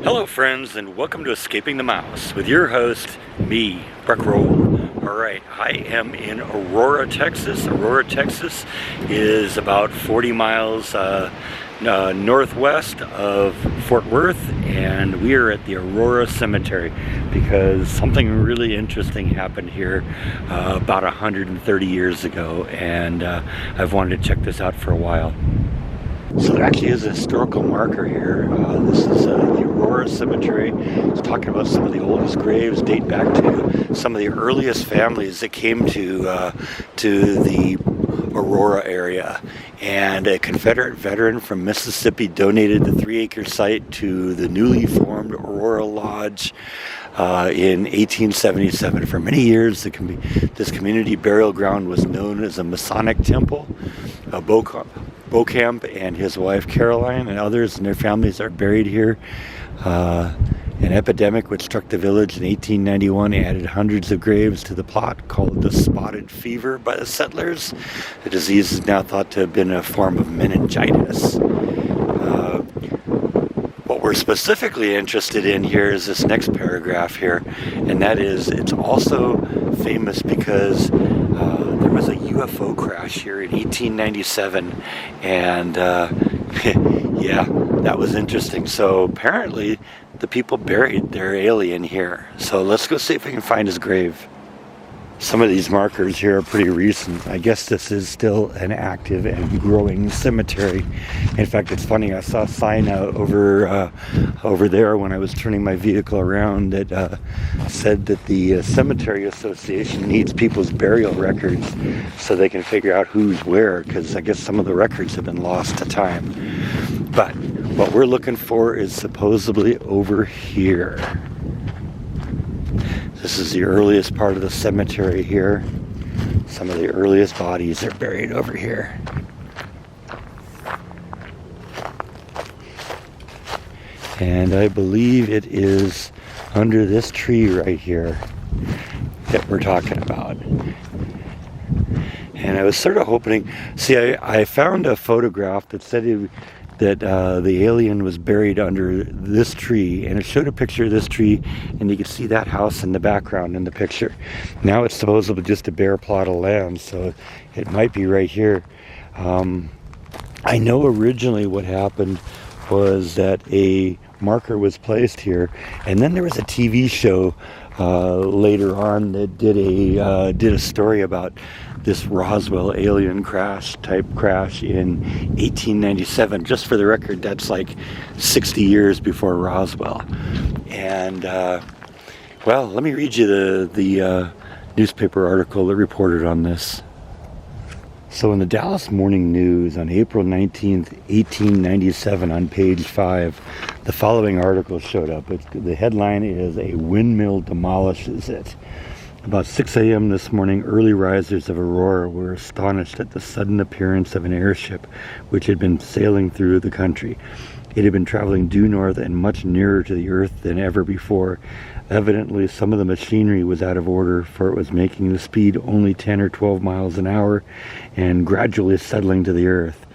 Hello friends, and welcome to Escaping the Mouse with your host, me, Breck Roll. Alright, I am in Aurora, Texas. Aurora, Texas is about 40 miles northwest of Fort Worth, and we are at the Aurora Cemetery because something really interesting happened here about 130 years ago, and I've wanted to check this out for a while. So there actually is a historical marker here. This is the Aurora Cemetery. It's talking about some of the oldest graves, date back to some of the earliest families that came to the Aurora area. And a Confederate veteran from Mississippi donated the 3-acre site to the newly formed Aurora Lodge in 1877. For many years, this community burial ground was known as a Masonic temple. Beauchamp and his wife Caroline and others and their families are buried here. An epidemic which struck the village in 1891 added hundreds of graves to the plot, called the spotted fever by the settlers. The disease is now thought to have been a form of meningitis. What we're specifically interested in here is this next paragraph here, and that is, it's also famous because there was a UFO crash here in 1897, and yeah, that was interesting. So apparently the people buried their alien here. So let's go see if we can find his grave. Some of these markers here are pretty recent. I guess this is still an active and growing cemetery. In fact, it's funny, I saw a sign over there when I was turning my vehicle around that said that the Cemetery Association needs people's burial records so they can figure out who's where, because I guess some of the records have been lost to time. But what we're looking for is supposedly over here. This is the earliest part of the cemetery here. Some of the earliest bodies are buried over here. And I believe it is under this tree right here that we're talking about. And I was sort of hoping, see, I found a photograph that said that the alien was buried under this tree, and it showed a picture of this tree, and you could see that house in the background in the picture. Now it's supposedly just a bare plot of land, so it might be right here. I know originally what happened was that a marker was placed here, and then there was a TV show later on that did a story about this Roswell alien crash in 1897. Just for the record, that's like 60 years before Roswell. And well, let me read you the newspaper article that reported on this. So in the Dallas Morning News on April 19th, 1897, on page 5, the following article showed up. The headline is, "A Windmill Demolishes It." About 6 a.m. this morning, early risers of Aurora were astonished at the sudden appearance of an airship which had been sailing through the country. It had been traveling due north and much nearer to the earth than ever before. Evidently, some of the machinery was out of order, for it was making the speed only 10 or 12 miles an hour and gradually settling to the earth.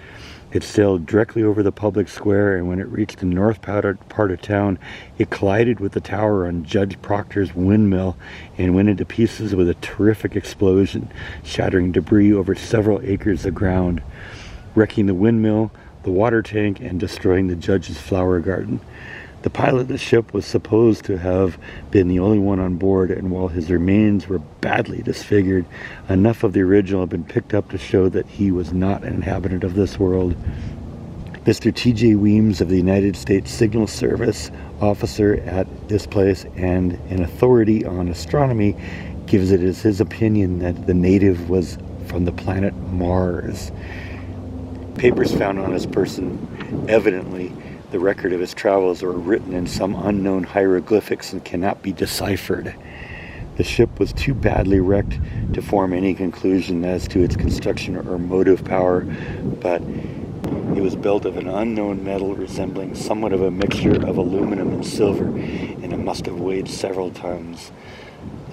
It sailed directly over the public square, and when it reached the north part of town, it collided with the tower on Judge Proctor's windmill and went into pieces with a terrific explosion, shattering debris over several acres of ground, wrecking the windmill, the water tank, and destroying the judge's flower garden. The pilot of the ship was supposed to have been the only one on board, and while his remains were badly disfigured, enough of the original had been picked up to show that he was not an inhabitant of this world. Mr. T.J. Weems of the United States Signal Service, officer at this place and an authority on astronomy, gives it as his opinion that the native was from the planet Mars. Papers found on his person, evidently the record of his travels, were written in some unknown hieroglyphics and cannot be deciphered. The ship was too badly wrecked to form any conclusion as to its construction or motive power, but it was built of an unknown metal resembling somewhat of a mixture of aluminum and silver, and it must have weighed several tons.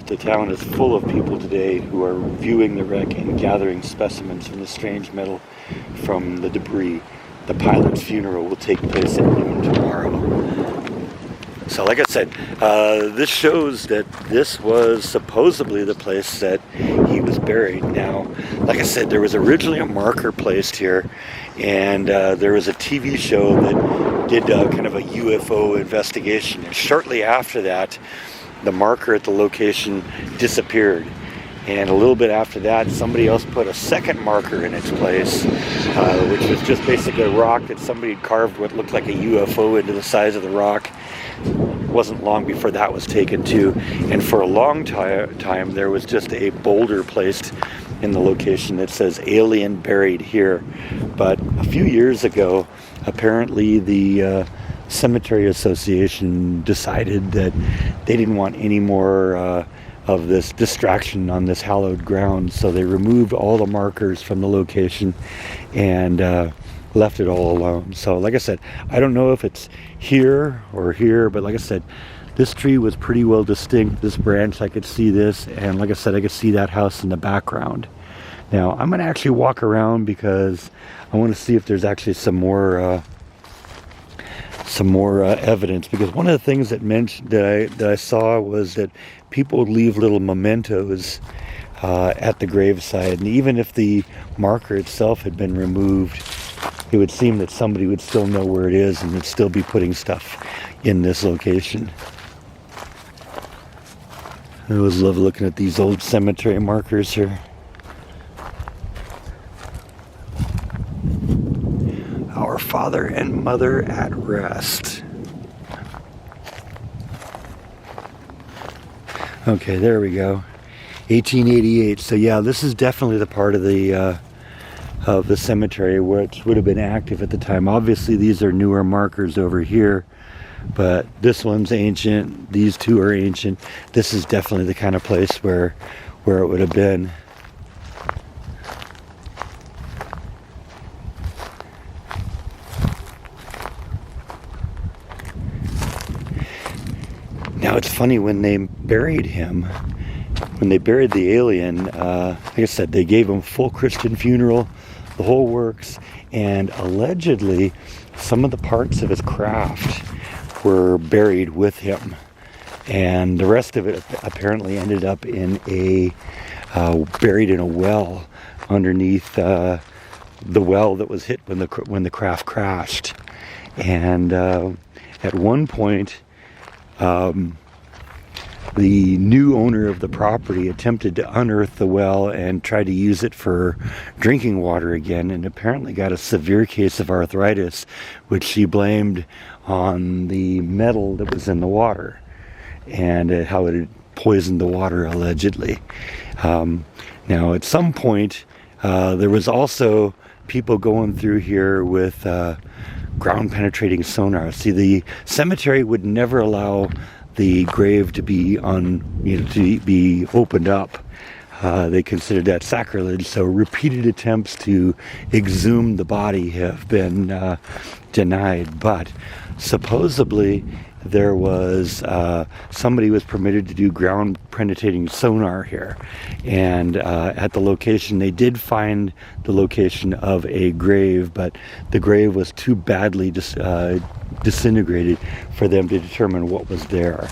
The town is full of people today who are viewing the wreck and gathering specimens from the strange metal from the debris. The pilot's funeral will take place at noon tomorrow. So like I said, this shows that this was supposedly the place that he was buried. Now, like I said, there was originally a marker placed here, and there was a TV show that did kind of a UFO investigation. And shortly after that, the marker at the location disappeared. And a little bit after that, somebody else put a second marker in its place, which was just basically a rock that somebody had carved what looked like a UFO into the size of the rock. It wasn't long before that was taken too. And for a long time, there was just a boulder placed in the location that says alien buried here. But a few years ago, apparently the Cemetery Association decided that they didn't want any more of this distraction on this hallowed ground, so they removed all the markers from the location and left it all alone. So like I said, I don't know if it's here or here, but like I said, this tree was pretty well distinct. This branch, I could see this, and like I said, I could see that house in the background. Now I'm going to actually walk around because I want to see if there's actually some more evidence, because one of the things that I saw was that people would leave little mementos at the gravesite, and even if the marker itself had been removed, it would seem that somebody would still know where it is and would still be putting stuff in this location. I always love looking at these old cemetery markers here. Our Father and Mother at rest. Okay, there we go. 1888. So yeah, this is definitely the part of the cemetery which would have been active at the time. Obviously, these are newer markers over here, but this one's ancient. These two are ancient. This is definitely the kind of place where it would have been. Now it's funny, when they buried him, when they buried the alien, like I said, they gave him full Christian funeral, the whole works, and allegedly some of the parts of his craft were buried with him, and the rest of it apparently ended up in buried in a well underneath the well that was hit when the craft crashed. And at one point, the new owner of the property attempted to unearth the well and tried to use it for drinking water again, and apparently got a severe case of arthritis, which she blamed on the metal that was in the water and how it had poisoned the water, allegedly. Now at some point, there was also people going through here with ground penetrating sonar. See, the cemetery would never allow the grave to be to be opened up. They considered that sacrilege, so repeated attempts to exhume the body have been denied. But supposedly there was somebody was permitted to do ground penetrating sonar here, and at the location they did find the location of a grave, but the grave was too badly disintegrated for them to determine what was there.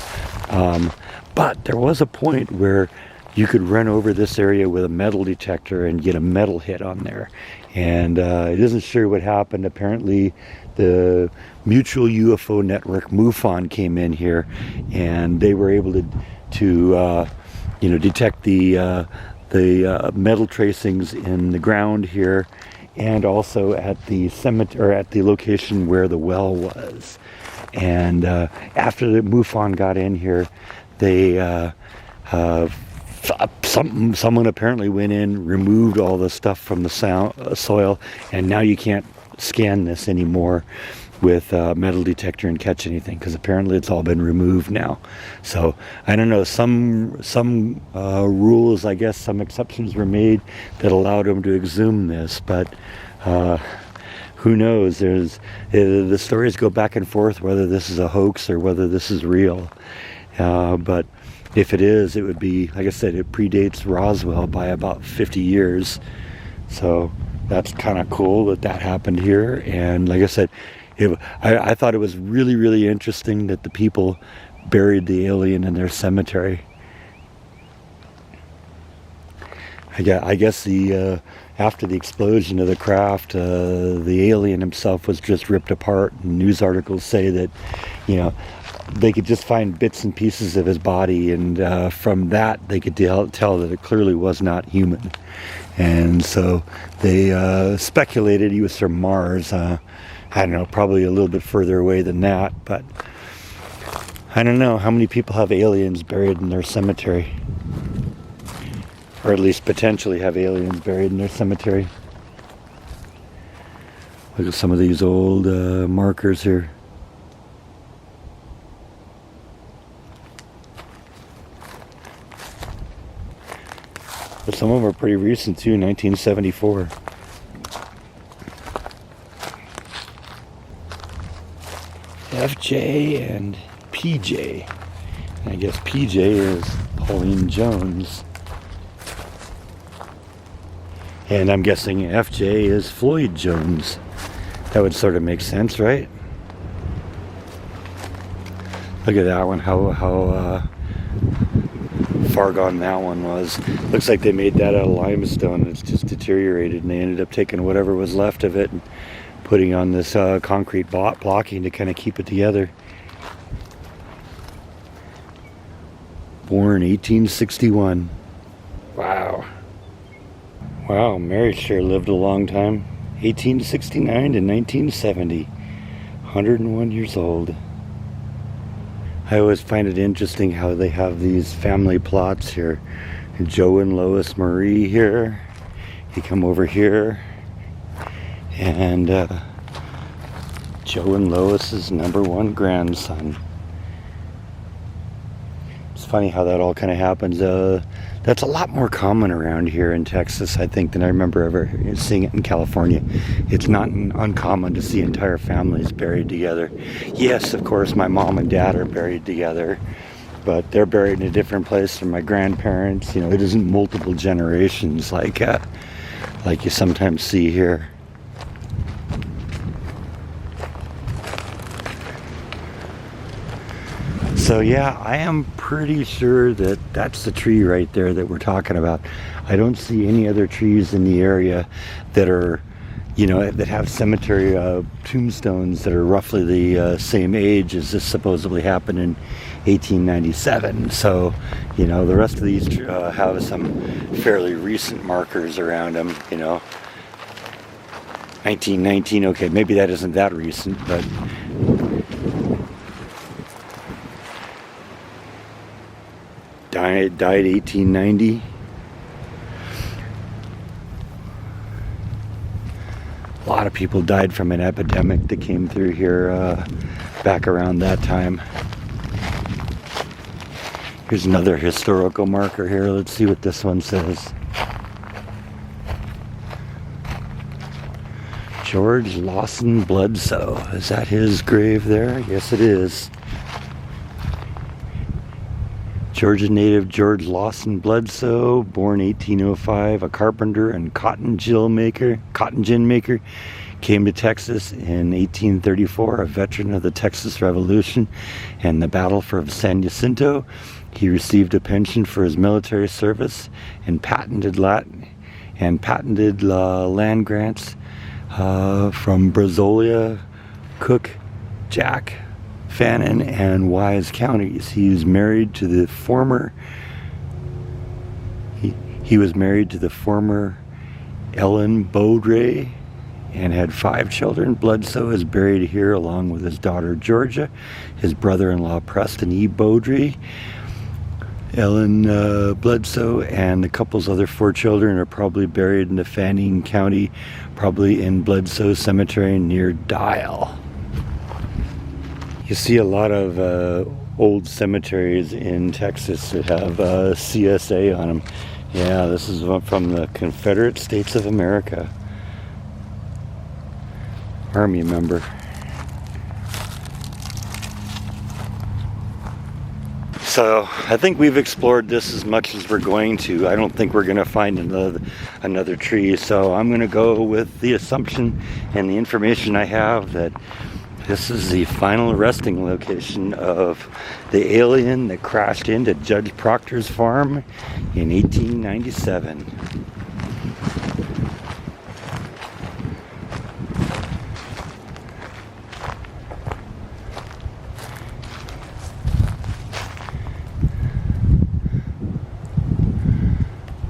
But there was a point where you could run over this area with a metal detector and get a metal hit on there, and it isn't sure what happened. Apparently the Mutual UFO Network, MUFON, came in here, and they were able to detect the metal tracings in the ground here, and also at the cemetery, or at the location where the well was. And after the MUFON got in here, they someone apparently went in, removed all the stuff from the soil, and now you can't scan this anymore with a metal detector and catch anything, because apparently it's all been removed now. So I don't know, some rules, I guess some exceptions were made that allowed them to exhume this, but who knows? The stories go back and forth whether this is a hoax or whether this is real. But if it is, it would be, like I said, it predates Roswell by about 50 years. So that's kind of cool that happened here. And like I said, I thought it was really, really interesting that the people buried the alien in their cemetery. I guess the after the explosion of the craft, the alien himself was just ripped apart. And news articles say that, you know, they could just find bits and pieces of his body, and from that they could tell that it clearly was not human. And so they speculated he was from Mars. I don't know, probably a little bit further away than that, but I don't know how many people have aliens buried in their cemetery. Or at least potentially have aliens buried in their cemetery. Look at some of these old markers here. But some of them are pretty recent too, 1974. FJ and PJ. And I guess PJ is Pauline Jones. And I'm guessing FJ is Floyd Jones. That would sort of make sense, right? Look at that one, how far gone that one was. Looks like they made that out of limestone. It's just deteriorated, and they ended up taking whatever was left of it and putting on this concrete blocking to kind of keep it together. Born 1861. Wow. Wow, Mary sure lived a long time. 1869 to 1970. 101 years old. I always find it interesting how they have these family plots here. Joe and Lois Marie here. You come over here. And Joe and Lois's #1 grandson. It's funny how that all kind of happens. That's a lot more common around here in Texas, I think, than I remember ever seeing it in California. It's not uncommon to see entire families buried together. Yes, of course, my mom and dad are buried together, but they're buried in a different place from my grandparents. You know, it isn't multiple generations like you sometimes see here. So yeah, I am pretty sure that that's the tree right there that we're talking about. I don't see any other trees in the area that are, you know, that have cemetery tombstones that are roughly the same age as this supposedly happened in 1897. So, you know, the rest of these have some fairly recent markers around them, you know. 1919, okay, maybe that isn't that recent, but died 1890. A lot of people died from an epidemic that came through here back around that time. Here's another historical marker here. Let's see what this one says. George Lawson Bledsoe. Is that his grave there? Yes, it is. Georgia native George Lawson Bledsoe, born 1805, a carpenter and cotton gin maker, came to Texas in 1834, a veteran of the Texas Revolution and the Battle for San Jacinto. He received a pension for his military service and patented land grants from Brazolia, Cook, Jack, Fannin, and Wise counties. He was married to the former Ellen Beaudry and had 5 children. Bledsoe is buried here along with his daughter Georgia, his brother-in-law Preston E. Beaudry. Ellen Bledsoe and the couple's other 4 children are probably buried in the Fannin County, probably in Bledsoe Cemetery near Dial. You see a lot of old cemeteries in Texas that have CSA on them. Yeah, this is one from the Confederate States of America. Army member. So I think we've explored this as much as we're going to. I don't think we're going to find another tree. So I'm going to go with the assumption and the information I have that This is the final resting location of the alien that crashed into Judge Proctor's farm in 1897.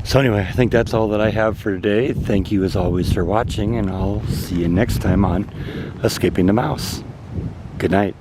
So anyway, I think that's all that I have for today. Thank you as always for watching, and I'll see you next time on Escaping the Mouse. Good night.